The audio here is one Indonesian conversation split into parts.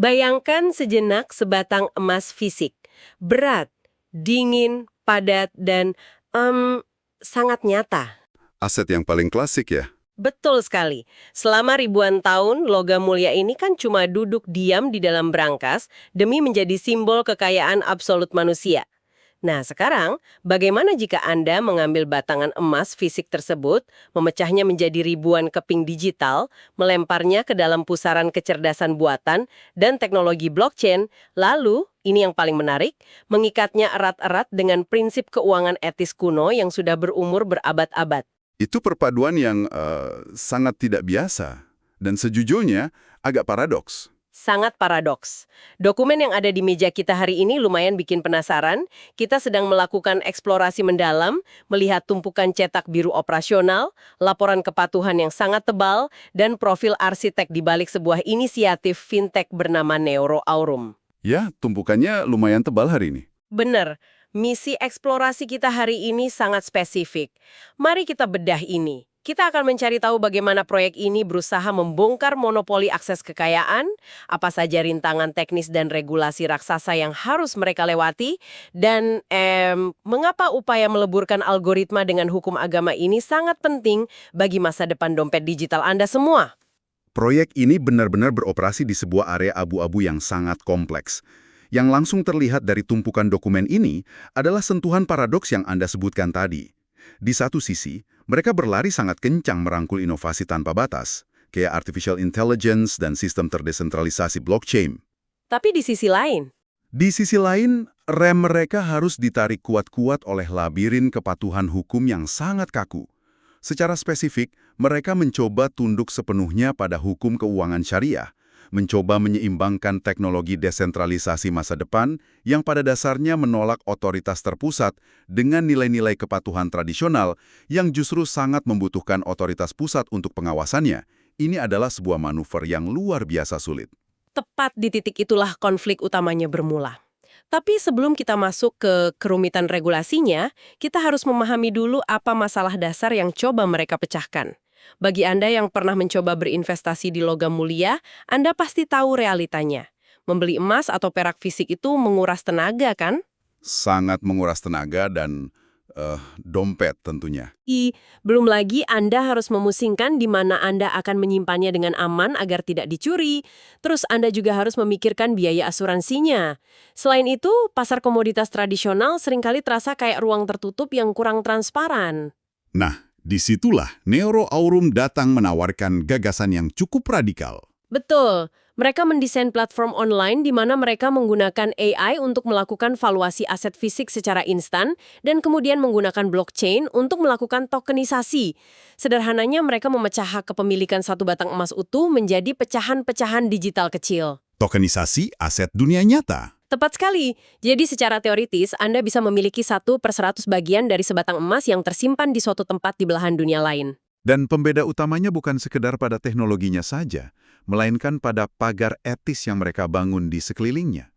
Bayangkan sejenak sebatang emas fisik. Berat, dingin, padat, dan sangat nyata. Aset yang paling klasik ya. Betul sekali. Selama ribuan tahun, logam mulia ini kan cuma duduk diam di dalam brankas demi menjadi simbol kekayaan absolut manusia. Nah, sekarang bagaimana jika Anda mengambil batangan emas fisik tersebut, memecahnya menjadi ribuan keping digital, melemparnya ke dalam pusaran kecerdasan buatan dan teknologi blockchain, lalu, ini yang paling menarik, mengikatnya erat-erat dengan prinsip keuangan etis kuno yang sudah berumur berabad-abad. Itu perpaduan yang sangat tidak biasa. Dan sejujurnya agak paradoks. Sangat paradoks. Dokumen yang ada di meja kita hari ini lumayan bikin penasaran. Kita sedang melakukan eksplorasi mendalam, melihat tumpukan cetak biru operasional, laporan kepatuhan yang sangat tebal, dan profil arsitek di balik sebuah inisiatif fintech bernama Neuro Aurum. Ya, tumpukannya lumayan tebal hari ini. Bener, misi eksplorasi kita hari ini sangat spesifik. Mari kita bedah ini. Kita akan mencari tahu bagaimana proyek ini berusaha membongkar monopoli akses kekayaan, apa saja rintangan teknis dan regulasi raksasa yang harus mereka lewati, dan mengapa upaya meleburkan algoritma dengan hukum agama ini sangat penting bagi masa depan dompet digital Anda semua. Proyek ini benar-benar beroperasi di sebuah area abu-abu yang sangat kompleks. Yang langsung terlihat dari tumpukan dokumen ini adalah sentuhan paradoks yang Anda sebutkan tadi. Di satu sisi, mereka berlari sangat kencang merangkul inovasi tanpa batas, kayak artificial intelligence dan sistem terdesentralisasi blockchain. Tapi di sisi lain, Rem mereka harus ditarik kuat-kuat oleh labirin kepatuhan hukum yang sangat kaku. Secara spesifik, mereka mencoba tunduk sepenuhnya pada hukum keuangan syariah, mencoba menyeimbangkan teknologi desentralisasi masa depan yang pada dasarnya menolak otoritas terpusat dengan nilai-nilai kepatuhan tradisional yang justru sangat membutuhkan otoritas pusat untuk pengawasannya. Ini adalah sebuah manuver yang luar biasa sulit. tepat di titik itulah konflik utamanya bermula. Tapi sebelum kita masuk ke kerumitan regulasinya, kita harus memahami dulu apa masalah dasar yang coba mereka pecahkan. Bagi Anda yang pernah mencoba berinvestasi di logam mulia, Anda pasti tahu realitanya. Membeli emas atau perak fisik itu menguras tenaga, kan? Sangat menguras tenaga dan dompet tentunya. Belum lagi Anda harus memusingkan di mana Anda akan menyimpannya dengan aman agar tidak dicuri. Terus Anda juga harus memikirkan biaya asuransinya. Selain itu, pasar komoditas tradisional seringkali terasa kayak ruang tertutup yang kurang transparan. Nah, disitulah Neuro Aurum datang menawarkan gagasan yang cukup radikal. Betul. Mereka mendesain platform online di mana mereka menggunakan AI untuk melakukan valuasi aset fisik secara instan dan kemudian menggunakan blockchain untuk melakukan tokenisasi. Sederhananya mereka memecah hak kepemilikan satu batang emas utuh menjadi pecahan-pecahan digital kecil. Tokenisasi aset dunia nyata. Tepat sekali. Jadi secara teoritis, Anda bisa memiliki 1/100 bagian dari sebatang emas yang tersimpan di suatu tempat di belahan dunia lain. Dan pembeda utamanya bukan sekedar pada teknologinya saja, melainkan pada pagar etis yang mereka bangun di sekelilingnya.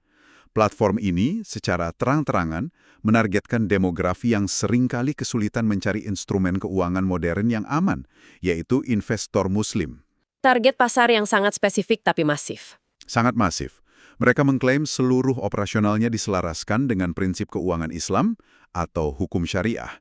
Platform ini secara terang-terangan menargetkan demografi yang seringkali kesulitan mencari instrumen keuangan modern yang aman, yaitu investor muslim. Target pasar yang sangat spesifik tapi masif. Sangat masif. Mereka mengklaim seluruh operasionalnya diselaraskan dengan prinsip keuangan Islam atau hukum syariah.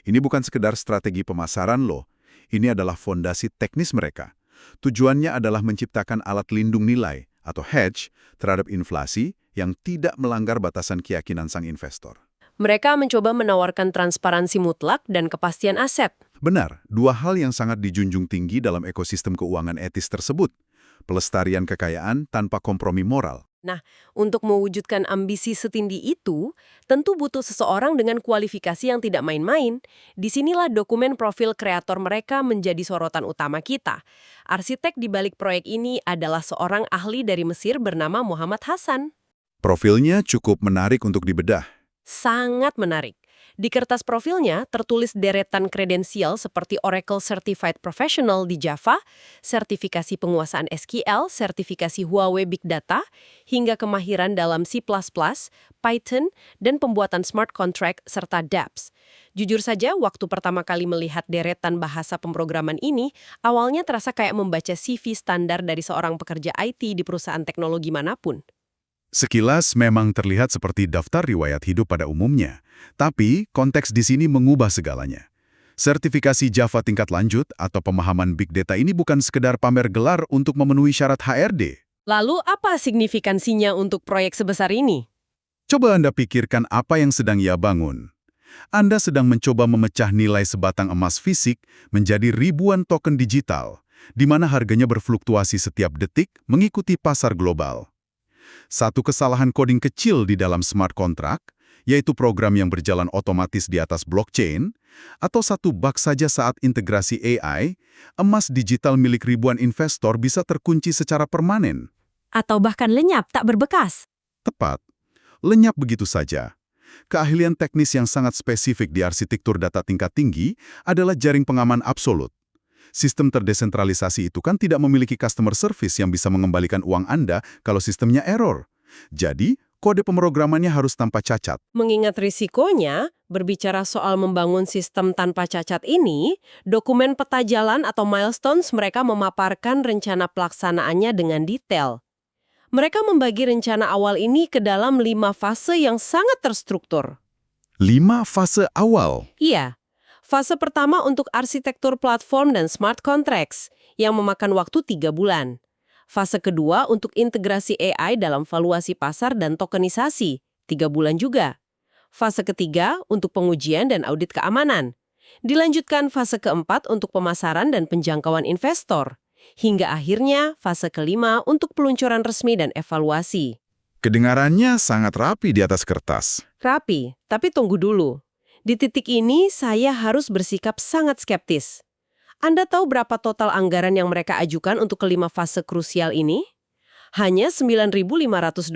Ini bukan sekedar strategi pemasaran loh. Ini adalah fondasi teknis mereka. Tujuannya adalah menciptakan alat lindung nilai atau hedge terhadap inflasi yang tidak melanggar batasan keyakinan sang investor. Mereka mencoba menawarkan transparansi mutlak dan kepastian aset. Benar, dua hal yang sangat dijunjung tinggi dalam ekosistem keuangan etis tersebut. Pelestarian kekayaan tanpa kompromi moral. Nah, untuk mewujudkan ambisi setindih itu, tentu butuh seseorang dengan kualifikasi yang tidak main-main. Disinilah dokumen profil kreator mereka menjadi sorotan utama kita. Arsitek di balik proyek ini adalah seorang ahli dari Mesir bernama Muhammad Hassan. Profilnya cukup menarik untuk dibedah. Sangat menarik. Di kertas profilnya tertulis deretan kredensial seperti Oracle Certified Professional di Java, sertifikasi penguasaan SQL, sertifikasi Huawei Big Data, hingga kemahiran dalam C++, Python, dan pembuatan smart contract serta dApps. Jujur saja, waktu pertama kali melihat deretan bahasa pemrograman ini, awalnya terasa kayak membaca CV standar dari seorang pekerja IT di perusahaan teknologi manapun. Sekilas memang terlihat seperti daftar riwayat hidup pada umumnya, tapi konteks di sini mengubah segalanya. Sertifikasi Java tingkat lanjut atau pemahaman Big Data ini bukan sekedar pamer gelar untuk memenuhi syarat HRD. Lalu apa signifikansinya untuk proyek sebesar ini? Coba Anda pikirkan apa yang sedang ia bangun. Anda sedang mencoba memecah nilai sebatang emas fisik menjadi ribuan token digital, di mana harganya berfluktuasi setiap detik mengikuti pasar global. Satu kesalahan coding kecil di dalam smart contract, yaitu program yang berjalan otomatis di atas blockchain, atau satu bug saja saat integrasi AI, emas digital milik ribuan investor bisa terkunci secara permanen. Atau bahkan lenyap tak berbekas. Tepat. Lenyap begitu saja. Keahlian teknis yang sangat spesifik di arsitektur data tingkat tinggi adalah jaring pengaman absolut. Sistem terdesentralisasi itu kan tidak memiliki customer service yang bisa mengembalikan uang Anda kalau sistemnya error. Jadi, kode pemrogramannya harus tanpa cacat. Mengingat risikonya, berbicara soal membangun sistem tanpa cacat ini, dokumen peta jalan atau milestones mereka memaparkan rencana pelaksanaannya dengan detail. Mereka membagi rencana awal ini ke dalam 5 fase yang sangat terstruktur. 5 fase awal. Iya. Fase pertama untuk arsitektur platform dan smart contracts, yang memakan waktu 3 bulan. Fase kedua untuk integrasi AI dalam valuasi pasar dan tokenisasi, 3 bulan juga. Fase ketiga untuk pengujian dan audit keamanan. Dilanjutkan fase keempat untuk pemasaran dan penjangkauan investor. Hingga akhirnya fase kelima untuk peluncuran resmi dan evaluasi. Kedengarannya sangat rapi di atas kertas. Rapi, tapi tunggu dulu. Di titik ini, saya harus bersikap sangat skeptis. Anda tahu berapa total anggaran yang mereka ajukan untuk kelima fase krusial ini? Hanya $9.500.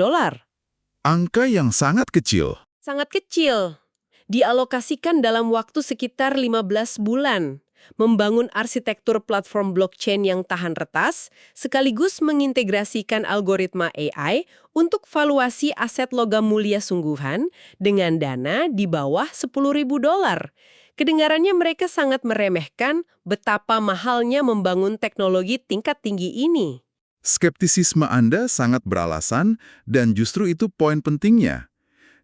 Angka yang sangat kecil. Sangat kecil. Dialokasikan dalam waktu sekitar 15 bulan. Membangun arsitektur platform blockchain yang tahan retas, sekaligus mengintegrasikan algoritma AI untuk valuasi aset logam mulia sungguhan dengan dana di bawah $10.000. Kedengarannya mereka sangat meremehkan betapa mahalnya membangun teknologi tingkat tinggi ini. Skeptisisme Anda sangat beralasan dan justru itu poin pentingnya.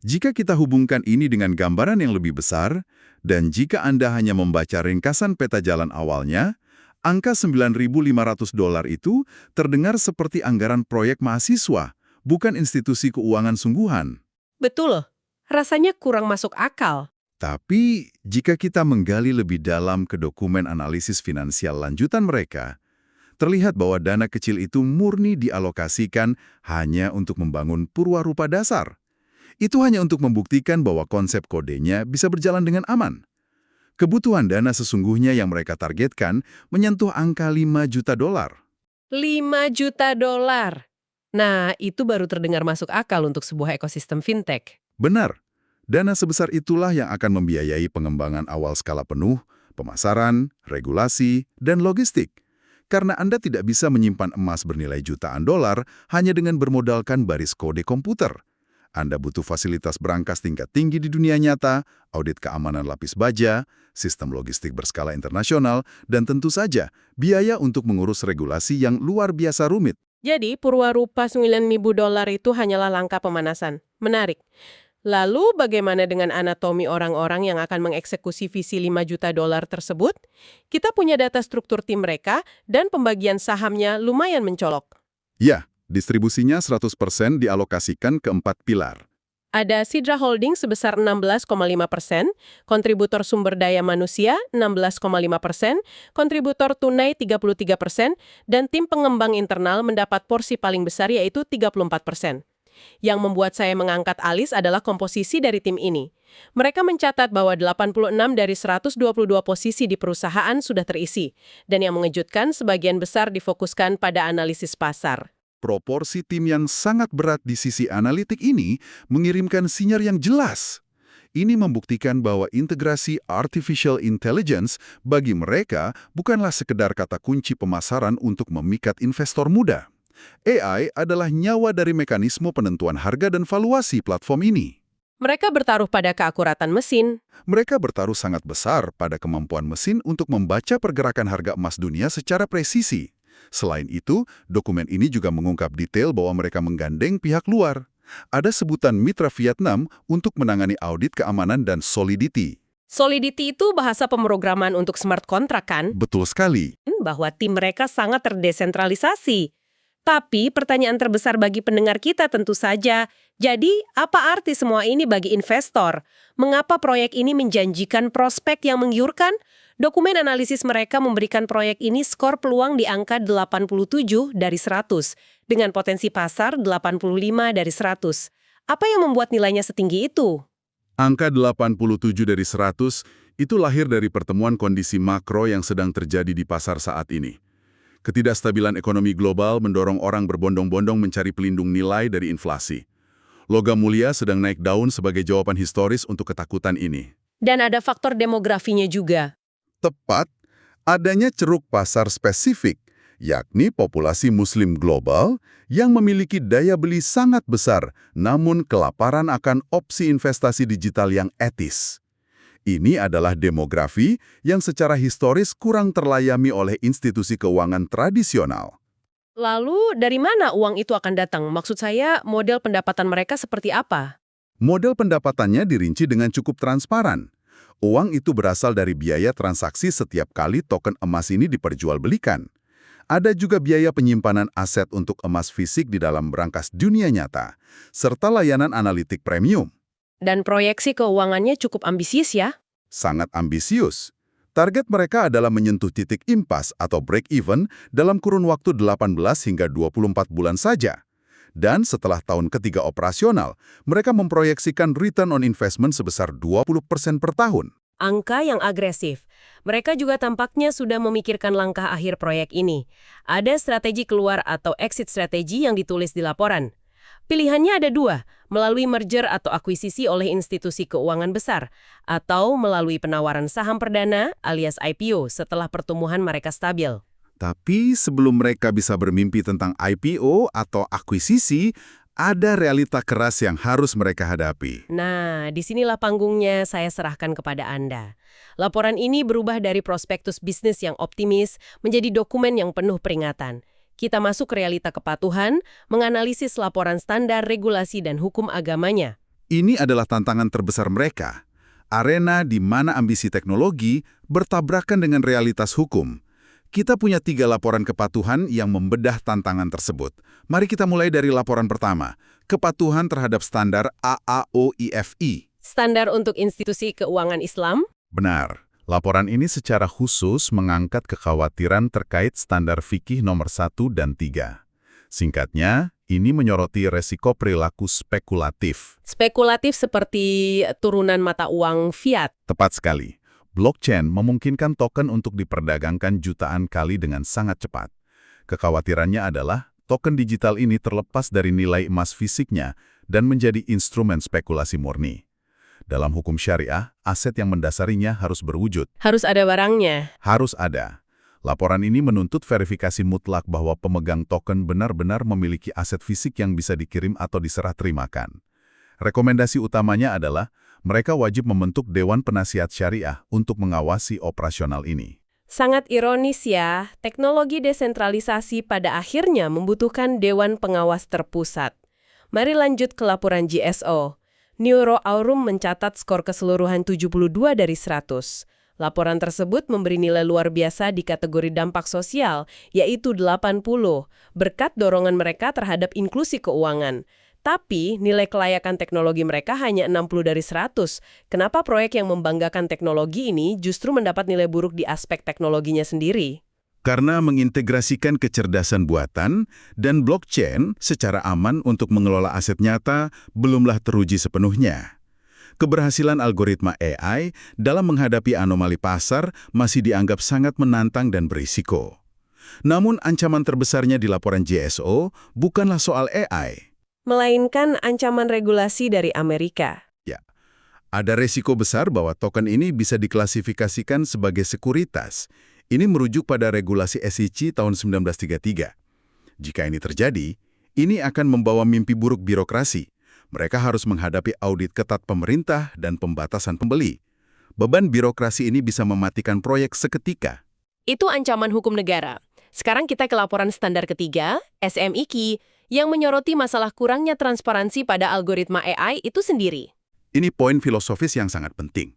Jika kita hubungkan ini dengan gambaran yang lebih besar, dan jika Anda hanya membaca ringkasan peta jalan awalnya, angka $9.500 itu terdengar seperti anggaran proyek mahasiswa, bukan institusi keuangan sungguhan. Betul, rasanya kurang masuk akal. Tapi, jika kita menggali lebih dalam ke dokumen analisis finansial lanjutan mereka, terlihat bahwa dana kecil itu murni dialokasikan hanya untuk membangun purwarupa dasar. Itu hanya untuk membuktikan bahwa konsep kodenya bisa berjalan dengan aman. Kebutuhan dana sesungguhnya yang mereka targetkan menyentuh angka $5 juta. $5 juta. Nah, itu baru terdengar masuk akal untuk sebuah ekosistem fintech. Benar, dana sebesar itulah yang akan membiayai pengembangan awal skala penuh, pemasaran, regulasi, dan logistik. Karena Anda tidak bisa menyimpan emas bernilai jutaan dolar hanya dengan bermodalkan baris kode komputer. Anda butuh fasilitas berangkas tingkat tinggi di dunia nyata, audit keamanan lapis baja, sistem logistik berskala internasional, dan tentu saja biaya untuk mengurus regulasi yang luar biasa rumit. Jadi, purwarupa $9.000 itu hanyalah langkah pemanasan. Menarik. Lalu, bagaimana dengan anatomi orang-orang yang akan mengeksekusi visi $5 juta tersebut? Kita punya data struktur tim mereka, dan pembagian sahamnya lumayan mencolok. Ya, distribusinya 100% dialokasikan ke 4 pilar. Ada Sidra Holding sebesar 16,5%, kontributor sumber daya manusia 16,5%, kontributor tunai 33%, dan tim pengembang internal mendapat porsi paling besar yaitu 34%. Yang membuat saya mengangkat alis adalah komposisi dari tim ini. Mereka mencatat bahwa 86 dari 122 posisi di perusahaan sudah terisi, dan yang mengejutkan sebagian besar difokuskan pada analisis pasar. Proporsi tim yang sangat berat di sisi analitik ini mengirimkan sinyal yang jelas. Ini membuktikan bahwa integrasi artificial intelligence bagi mereka bukanlah sekedar kata kunci pemasaran untuk memikat investor muda. AI adalah nyawa dari mekanisme penentuan harga dan valuasi platform ini. Mereka bertaruh pada keakuratan mesin. Mereka bertaruh sangat besar pada kemampuan mesin untuk membaca pergerakan harga emas dunia secara presisi. Selain itu, dokumen ini juga mengungkap detail bahwa mereka menggandeng pihak luar. Ada sebutan mitra Vietnam untuk menangani audit keamanan dan solidity. Solidity itu bahasa pemrograman untuk smart contract kan? Betul sekali. Bahwa tim mereka sangat terdesentralisasi. Tapi pertanyaan terbesar bagi pendengar kita tentu saja, jadi apa arti semua ini bagi investor? Mengapa proyek ini menjanjikan prospek yang menggiurkan? Dokumen analisis mereka memberikan proyek ini skor peluang di angka 87 dari 100, dengan potensi pasar 85 dari 100. Apa yang membuat nilainya setinggi itu? Angka 87 dari 100 itu lahir dari pertemuan kondisi makro yang sedang terjadi di pasar saat ini. Ketidakstabilan ekonomi global mendorong orang berbondong-bondong mencari pelindung nilai dari inflasi. Logam mulia sedang naik daun sebagai jawaban historis untuk ketakutan ini. Dan ada faktor demografinya juga. Tepat, adanya ceruk pasar spesifik, yakni populasi muslim global yang memiliki daya beli sangat besar, namun kelaparan akan opsi investasi digital yang etis. Ini adalah demografi yang secara historis kurang terlayani oleh institusi keuangan tradisional. Lalu dari mana uang itu akan datang? Maksud saya, model pendapatan mereka seperti apa? Model pendapatannya dirinci dengan cukup transparan. Uang itu berasal dari biaya transaksi setiap kali token emas ini diperjualbelikan. Ada juga biaya penyimpanan aset untuk emas fisik di dalam brankas dunia nyata, serta layanan analitik premium. Dan proyeksi keuangannya cukup ambisius ya? Sangat ambisius. Target mereka adalah menyentuh titik impas atau break-even dalam kurun waktu 18 hingga 24 bulan saja. Dan setelah tahun ketiga operasional, mereka memproyeksikan return on investment sebesar 20% per tahun. Angka yang agresif. Mereka juga tampaknya sudah memikirkan langkah akhir proyek ini. Ada strategi keluar atau exit strategi yang ditulis di laporan. Pilihannya ada dua, melalui merger atau akuisisi oleh institusi keuangan besar, atau melalui penawaran saham perdana alias IPO setelah pertumbuhan mereka stabil. Tapi sebelum mereka bisa bermimpi tentang IPO atau akuisisi, ada realita keras yang harus mereka hadapi. Nah, disinilah panggungnya saya serahkan kepada Anda. Laporan ini berubah dari prospektus bisnis yang optimis menjadi dokumen yang penuh peringatan. Kita masuk ke realita kepatuhan, menganalisis laporan standar, regulasi, dan hukum agamanya. Ini adalah tantangan terbesar mereka. Arena di mana ambisi teknologi bertabrakan dengan realitas hukum. Kita punya 3 laporan kepatuhan yang membedah tantangan tersebut. Mari kita mulai dari laporan pertama, kepatuhan terhadap standar AAOIFI. Standar untuk institusi keuangan Islam? Benar. Laporan ini secara khusus mengangkat kekhawatiran terkait standar fikih nomor 1 dan 3. Singkatnya, ini menyoroti resiko perilaku spekulatif. Spekulatif seperti turunan mata uang fiat. Tepat sekali. Blockchain memungkinkan token untuk diperdagangkan jutaan kali dengan sangat cepat. Kekhawatirannya adalah token digital ini terlepas dari nilai emas fisiknya dan menjadi instrumen spekulasi murni. Dalam hukum syariah, aset yang mendasarinya harus berwujud. Harus ada barangnya. Harus ada. Laporan ini menuntut verifikasi mutlak bahwa pemegang token benar-benar memiliki aset fisik yang bisa dikirim atau diserah terimakan. Rekomendasi utamanya adalah mereka wajib membentuk Dewan Penasihat Syariah untuk mengawasi operasional ini. Sangat ironis ya, teknologi desentralisasi pada akhirnya membutuhkan Dewan Pengawas terpusat. Mari lanjut ke laporan GSO. Neuro Aurum mencatat skor keseluruhan 72 dari 100. Laporan tersebut memberi nilai luar biasa di kategori dampak sosial, yaitu 80, berkat dorongan mereka terhadap inklusi keuangan. Tapi nilai kelayakan teknologi mereka hanya 60 dari 100. Kenapa proyek yang membanggakan teknologi ini justru mendapat nilai buruk di aspek teknologinya sendiri? Karena mengintegrasikan kecerdasan buatan dan blockchain secara aman untuk mengelola aset nyata belumlah teruji sepenuhnya. Keberhasilan algoritma AI dalam menghadapi anomali pasar masih dianggap sangat menantang dan berisiko. Namun ancaman terbesarnya di laporan GSO bukanlah soal AI. Melainkan ancaman regulasi dari Amerika. Ya, Ada resiko besar bahwa token ini bisa diklasifikasikan sebagai sekuritas. Ini merujuk pada regulasi SEC tahun 1933. Jika ini terjadi, ini akan membawa mimpi buruk birokrasi. Mereka harus menghadapi audit ketat pemerintah dan pembatasan pembeli. Beban birokrasi ini bisa mematikan proyek seketika. Itu ancaman hukum negara. Sekarang kita ke laporan standar ketiga, SMIK, yang menyoroti masalah kurangnya transparansi pada algoritma AI itu sendiri. Ini poin filosofis yang sangat penting.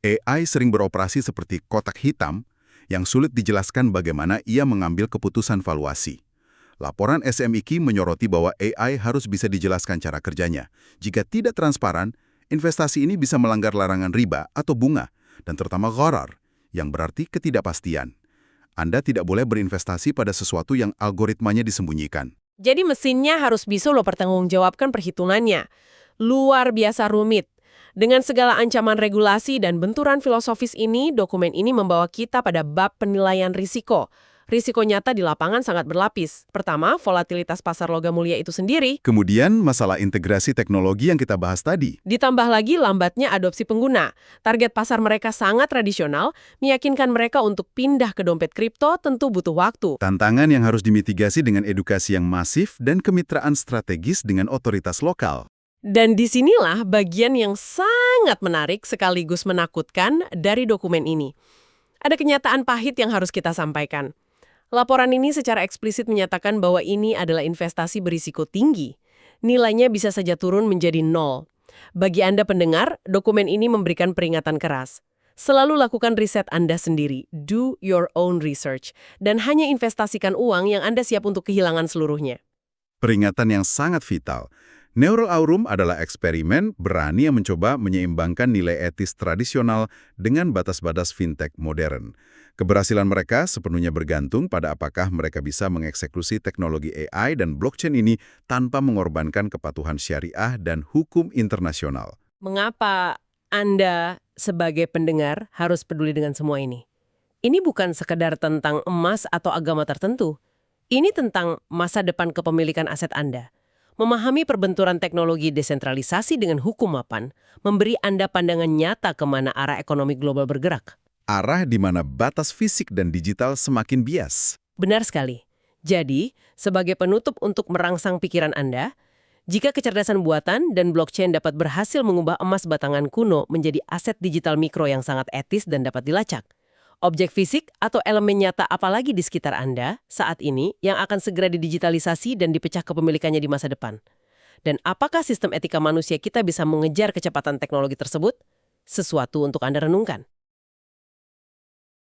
AI sering beroperasi seperti kotak hitam yang sulit dijelaskan bagaimana ia mengambil keputusan valuasi. Laporan SMIK menyoroti bahwa AI harus bisa dijelaskan cara kerjanya. Jika tidak transparan, investasi ini bisa melanggar larangan riba atau bunga, dan terutama gharar, yang berarti ketidakpastian. Anda tidak boleh berinvestasi pada sesuatu yang algoritmanya disembunyikan. Jadi mesinnya harus bisa lo pertanggungjawabkan perhitungannya. Luar biasa rumit. Dengan segala ancaman regulasi dan benturan filosofis ini, dokumen ini membawa kita pada bab penilaian risiko. Risiko nyata di lapangan sangat berlapis. Pertama, volatilitas pasar logam mulia itu sendiri. Kemudian, masalah integrasi teknologi yang kita bahas tadi. Ditambah lagi lambatnya adopsi pengguna. Target pasar mereka sangat tradisional, meyakinkan mereka untuk pindah ke dompet kripto tentu butuh waktu. Tantangan yang harus dimitigasi dengan edukasi yang masif dan kemitraan strategis dengan otoritas lokal. Dan disinilah bagian yang sangat menarik sekaligus menakutkan dari dokumen ini. Ada kenyataan pahit yang harus kita sampaikan. Laporan ini secara eksplisit menyatakan bahwa ini adalah investasi berisiko tinggi. Nilainya bisa saja turun menjadi 0. Bagi Anda pendengar, dokumen ini memberikan peringatan keras. Selalu lakukan riset Anda sendiri, do your own research, dan hanya investasikan uang yang Anda siap untuk kehilangan seluruhnya. Peringatan yang sangat vital. Neural Aurum adalah eksperimen berani yang mencoba menyeimbangkan nilai etis tradisional dengan batas-batas fintech modern. Keberhasilan mereka sepenuhnya bergantung pada apakah mereka bisa mengeksekusi teknologi AI dan blockchain ini tanpa mengorbankan kepatuhan syariah dan hukum internasional. Mengapa Anda sebagai pendengar harus peduli dengan semua ini? Ini bukan sekedar tentang emas atau agama tertentu. Ini tentang masa depan kepemilikan aset Anda. Memahami perbenturan teknologi desentralisasi dengan hukum mapan memberi Anda pandangan nyata kemana arah ekonomi global bergerak. Arah di mana batas fisik dan digital semakin bias. Benar sekali. Jadi, sebagai penutup untuk merangsang pikiran Anda, jika kecerdasan buatan dan blockchain dapat berhasil mengubah emas batangan kuno menjadi aset digital mikro yang sangat etis dan dapat dilacak, objek fisik atau elemen nyata apalagi di sekitar Anda saat ini yang akan segera didigitalisasi dan dipecah kepemilikannya di masa depan. Dan apakah sistem etika manusia kita bisa mengejar kecepatan teknologi tersebut? Sesuatu untuk Anda renungkan.